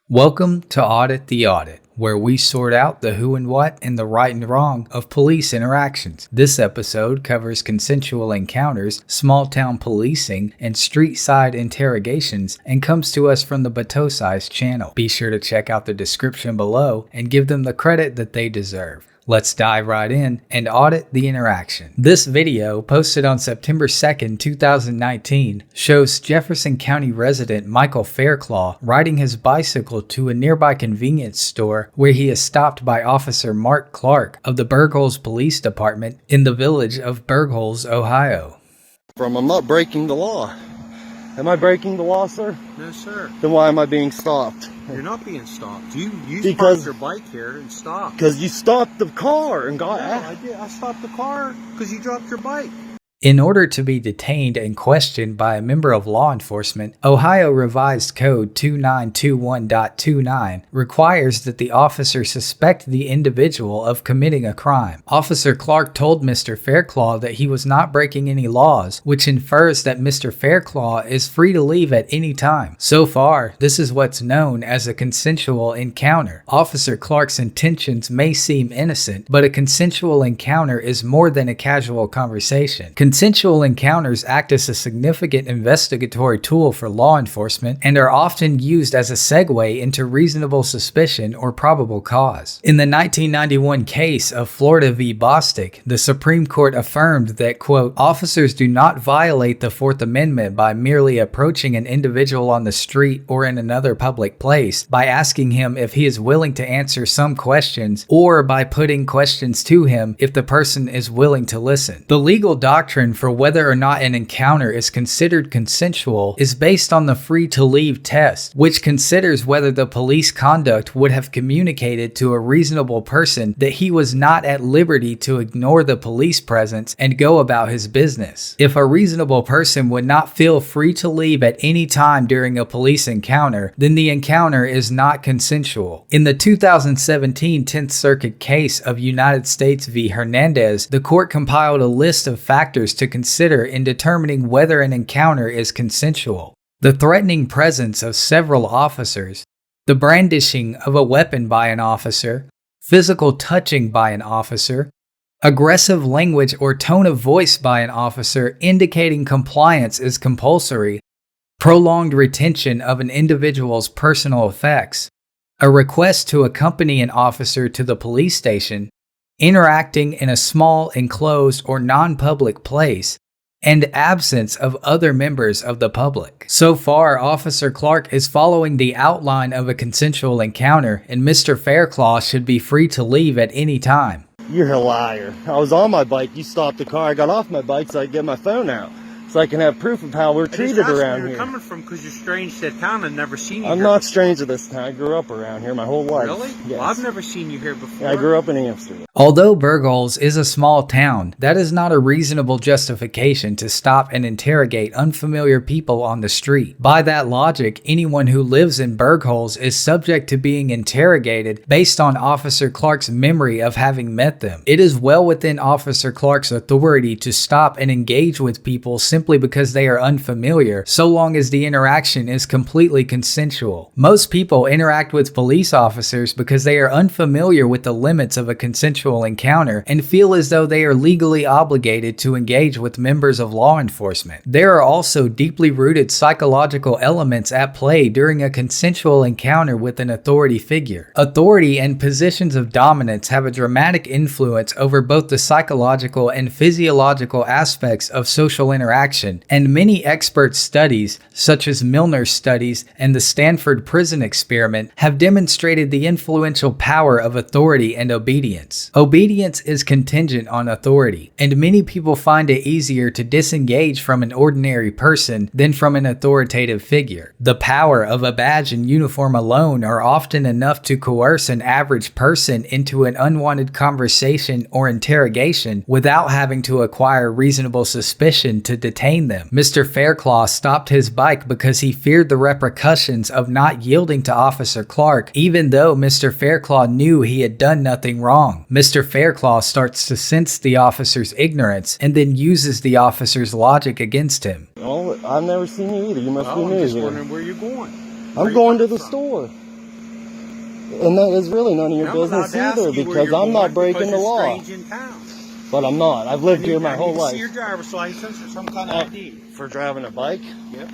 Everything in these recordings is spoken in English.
Welcome to Audit the Audit, where we sort out the who and what and the right and wrong of police interactions. This episode covers consensual encounters, small-town policing, and street-side interrogations, and comes to us from the Batosize channel. Be sure to check out the description below and give them the credit that they deserve. Let's dive right in and audit the interaction. This video, posted on September 2nd, 2019, shows Jefferson County resident Michael Fairclaw riding his bicycle to a nearby convenience store where he is stopped by Officer Mark Clark of the Bergholz Police Department in the village of Bergholz, Ohio. I'm not breaking the law. Am I breaking the law, sir? No, sir. Then why am I being stopped? You're not being stopped. You Because- parked your bike here and stopped. Because you stopped the car and got No, out. I did. I stopped the car because you dropped your bike. In order to be detained and questioned by a member of law enforcement, Ohio Revised Code 2921.29 requires that the officer suspect the individual of committing a crime. Officer Clark told Mr. Fairclaw that he was not breaking any laws, which infers that Mr. Fairclaw is free to leave at any time. So far, this is what's known as a consensual encounter. Officer Clark's intentions may seem innocent, but a consensual encounter is more than a casual conversation. Consensual encounters act as a significant investigatory tool for law enforcement and are often used as a segue into reasonable suspicion or probable cause. In the 1991 case of Florida v. Bostic, the Supreme Court affirmed that, quote, officers do not violate the Fourth Amendment by merely approaching an individual on the street or in another public place by asking him if he is willing to answer some questions or by putting questions to him if the person is willing to listen. The legal doctrine for whether or not an encounter is considered consensual is based on the free-to-leave test, which considers whether the police conduct would have communicated to a reasonable person that he was not at liberty to ignore the police presence and go about his business. If a reasonable person would not feel free to leave at any time during a police encounter, then the encounter is not consensual. In the 2017 10th Circuit case of United States v. Hernandez, the court compiled a list of factors to consider in determining whether an encounter is consensual. The threatening presence of several officers, the brandishing of a weapon by an officer, physical touching by an officer, aggressive language or tone of voice by an officer indicating compliance is compulsory, prolonged retention of an individual's personal effects, a request to accompany an officer to the police station, interacting in a small, enclosed, or non-public place, and absence of other members of the public. So far, Officer Clark is following the outline of a consensual encounter, and Mr. Fairclaw should be free to leave at any time. You're a liar. I was on my bike. You stopped the car. I got off my bike so I could get my phone out. So I can have proof of how we're treated around You're here. coming from because you're strange to the town. I've never seen you I'm here. not strange to this town. I grew up around here my whole life. Really? Yes. Well, I've never seen you here before. Yeah, I grew up in Amsterdam. Although Bergholz is a small town, that is not a reasonable justification to stop and interrogate unfamiliar people on the street. By that logic, anyone who lives in Bergholz is subject to being interrogated based on Officer Clark's memory of having met them. It is well within Officer Clark's authority to stop and engage with people simply because they are unfamiliar, so long as the interaction is completely consensual. Most people interact with police officers because they are unfamiliar with the limits of a consensual encounter and feel as though they are legally obligated to engage with members of law enforcement. There are also deeply rooted psychological elements at play during a consensual encounter with an authority figure. Authority and positions of dominance have a dramatic influence over both the psychological and physiological aspects of social interaction, and many expert studies, such as Milner's studies and the Stanford Prison Experiment, have demonstrated the influential power of authority and obedience. Obedience is contingent on authority, and many people find it easier to disengage from an ordinary person than from an authoritative figure. The power of a badge and uniform alone are often enough to coerce an average person into an unwanted conversation or interrogation without having to acquire reasonable suspicion to detain them. Mr. Fairclaw stopped his bike because he feared the repercussions of not yielding to Officer Clark, even though Mr. Fairclaw knew he had done nothing wrong. Mr. Fairclaw starts to sense the officer's ignorance and then uses the officer's logic against him. Oh, I've never seen you either. You must be I'm new just here. wondering where you're going. I'm going to the store. And that is really none of your I'm allowed business to ask either, you where because you're I'm not going breaking the because law. you're strange in town. But I'm not. I've lived here my whole I need to life. see your driver's license or some kind of ID. For driving a bike? Yep.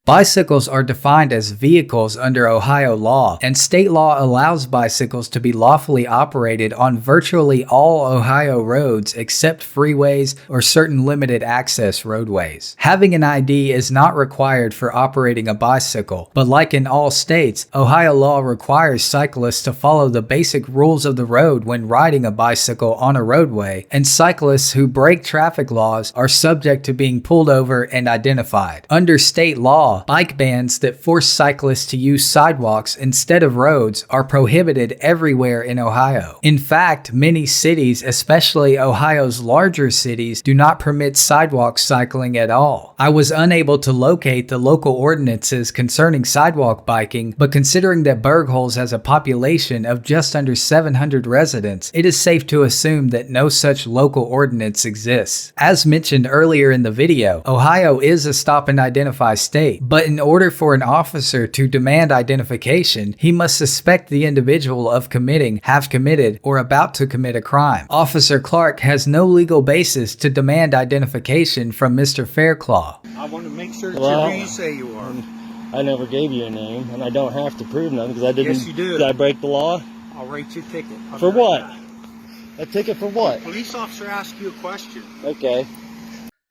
Bicycles are defined as vehicles under Ohio law, and state law allows bicycles to be lawfully operated on virtually all Ohio roads except freeways or certain limited access roadways. Having an ID is not required for operating a bicycle, but like in all states, Ohio law requires cyclists to follow the basic rules of the road when riding a bicycle on a roadway, and cyclists who break traffic laws are subject to being pulled over and identified. Under state law, bike bans that force cyclists to use sidewalks instead of roads are prohibited everywhere in Ohio. In fact, many cities, especially Ohio's larger cities, do not permit sidewalk cycling at all. I was unable to locate the local ordinances concerning sidewalk biking, but considering that Bergholz has a population of just under 700 residents, it is safe to assume that no such local ordinance exists. As mentioned earlier in the video, Ohio is a stop and identify state, but in order for an officer to demand identification, he must suspect the individual of committing, have committed, or about to commit a crime. Officer Clark has no legal basis to demand identification from Mr. Fairclaw. I want to make sure that you're who you say you are. I never gave you a name, and I don't have to prove nothing because I didn't. Yes, you do. Did I break the law? I'll write you a ticket. For what? A ticket for what? Police officer asked you a question. Okay.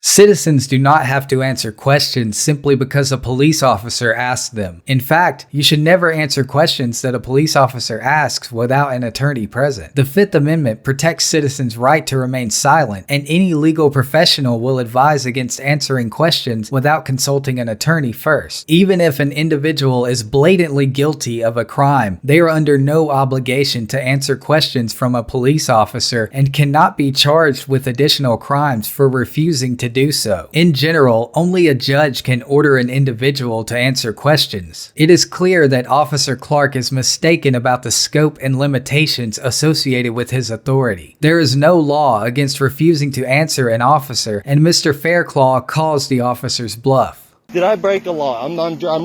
Citizens do not have to answer questions simply because a police officer asked them. In fact, you should never answer questions that a police officer asks without an attorney present. The Fifth Amendment protects citizens' right to remain silent, and any legal professional will advise against answering questions without consulting an attorney first. Even if an individual is blatantly guilty of a crime, they are under no obligation to answer questions from a police officer and cannot be charged with additional crimes for refusing to do so. In general, only a judge can order an individual to answer questions. It is clear that Officer Clark is mistaken about the scope and limitations associated with his authority. There is no law against refusing to answer an officer, and Mr. Fairclaw calls the officer's bluff. Did I break a law? I'm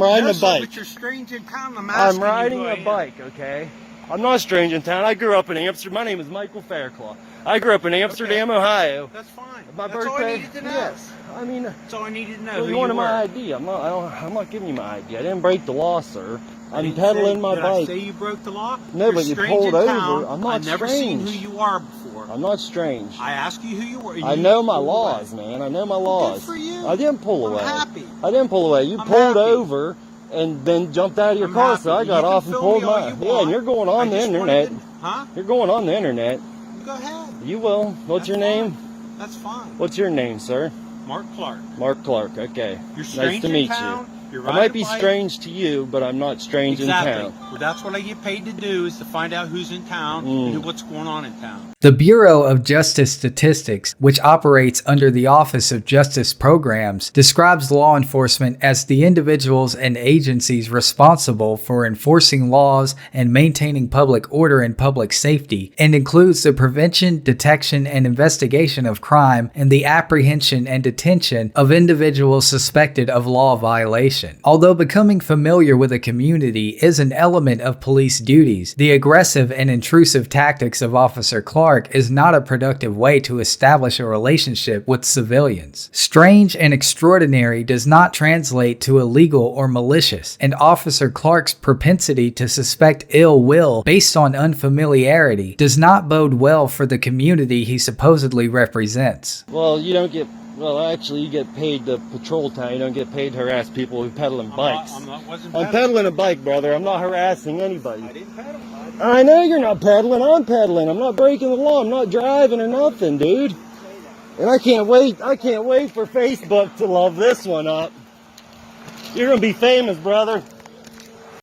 riding a bike. But you're strange in town. I'm riding a bike, okay? I'm not strange in town. I grew up in Amsterdam. My name is Michael Fairclaw. I grew up in Amsterdam, Ohio. That's fine. My That's birthday. all I needed to know. Yes. I mean, That's all I needed to know. well, Who you you wanted were. my ID. I'm not giving you my ID. I didn't break the law, sir. I I'm didn't pedaling say- my did bike. I say you broke the law? No, You're but you strange pulled in over. town. I'm not I've never seen who strange. you are before. I'm not strange. I asked you who you were. and I you know my pulled laws, away. man. I know my laws. Good for you. I didn't pull I'm away. happy. I didn't pull away. You I'm pulled happy. over and then jumped out of your I'm car, happy. so I You got can off and film pulled me all my. you Yeah, want. and you're going on I the just internet. wanted to- Huh? You're going on the internet. Go ahead. You will. What's That's your fine. name? That's fine. What's your name, sir? Mark Clark. Mark Clark. Okay. You're strange Nice to in meet town. you. You're I riding might a be bike. strange to you, but I'm not strange Exactly. in town. Well, that's what I get paid to do, is to find out who's in town and what's going on in town. The Bureau of Justice Statistics, which operates under the Office of Justice Programs, describes law enforcement as the individuals and agencies responsible for enforcing laws and maintaining public order and public safety, and includes the prevention, detection, and investigation of crime and the apprehension and detention of individuals suspected of law violation. Although becoming familiar with a community is an element of police duties, the aggressive and intrusive tactics of Officer Clark is not a productive way to establish a relationship with civilians. Strange and extraordinary does not translate to illegal or malicious, and Officer Clark's propensity to suspect ill will based on unfamiliarity does not bode well for the community he supposedly represents. Well, you don't get. Well, actually, you get paid to patrol town. You don't get paid to harass people who pedaling bikes. I'm pedaling a bike, brother. I'm not harassing anybody. I didn't pedal. I know you're not pedaling. I'm pedaling. I'm not breaking the law. I'm not driving or nothing, dude. And I can't wait. I can't wait for Facebook to love this one up. You're gonna be famous, brother.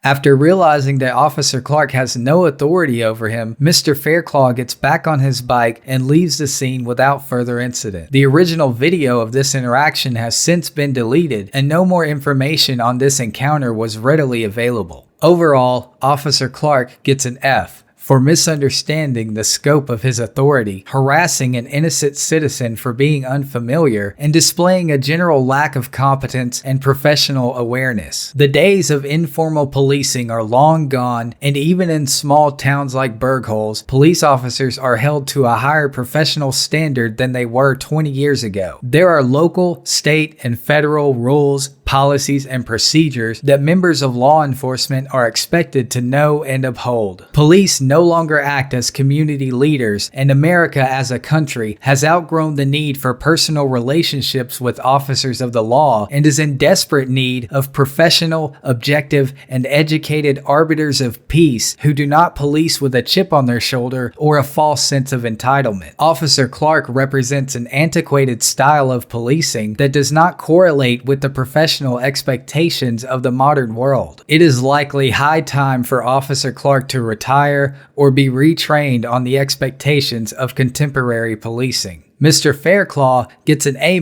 After realizing that Officer Clark has no authority over him, Mr. Fairclaw gets back on his bike and leaves the scene without further incident. The original video of this interaction has since been deleted, and no more information on this encounter was readily available. Overall, Officer Clark gets an F for misunderstanding the scope of his authority, harassing an innocent citizen for being unfamiliar, and displaying a general lack of competence and professional awareness. The days of informal policing are long gone, and even in small towns like Bergholz, police officers are held to a higher professional standard than they were 20 years ago. There are local, state, and federal rules, policies, and procedures that members of law enforcement are expected to know and uphold. Police no longer act as community leaders, and America as a country has outgrown the need for personal relationships with officers of the law and is in desperate need of professional, objective, and educated arbiters of peace who do not police with a chip on their shoulder or a false sense of entitlement. Officer Clark represents an antiquated style of policing that does not correlate with the professional expectations of the modern world. It is likely high time for Officer Clark to retire or be retrained on the expectations of contemporary policing. Mr. Fairclaw gets an A-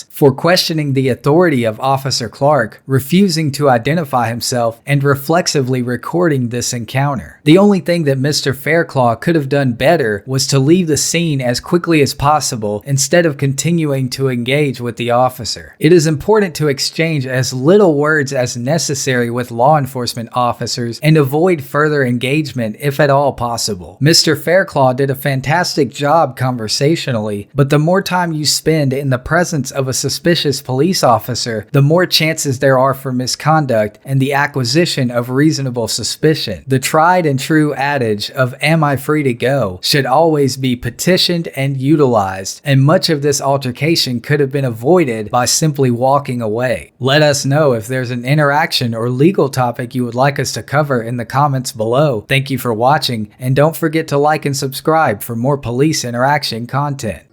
for questioning the authority of Officer Clark, refusing to identify himself, and reflexively recording this encounter. The only thing that Mr. Fairclaw could have done better was to leave the scene as quickly as possible instead of continuing to engage with the officer. It is important to exchange as little words as necessary with law enforcement officers and avoid further engagement if at all possible. Mr. Fairclaw did a fantastic job conversationally, but the more time you spend in the presence of a suspicious police officer, the more chances there are for misconduct and the acquisition of reasonable suspicion. The tried and true adage of "Am I free to go?" should always be petitioned and utilized, and much of this altercation could have been avoided by simply walking away. Let us know if there's an interaction or legal topic you would like us to cover in the comments below. Thank you for watching, and don't forget to like and subscribe for more police interaction content.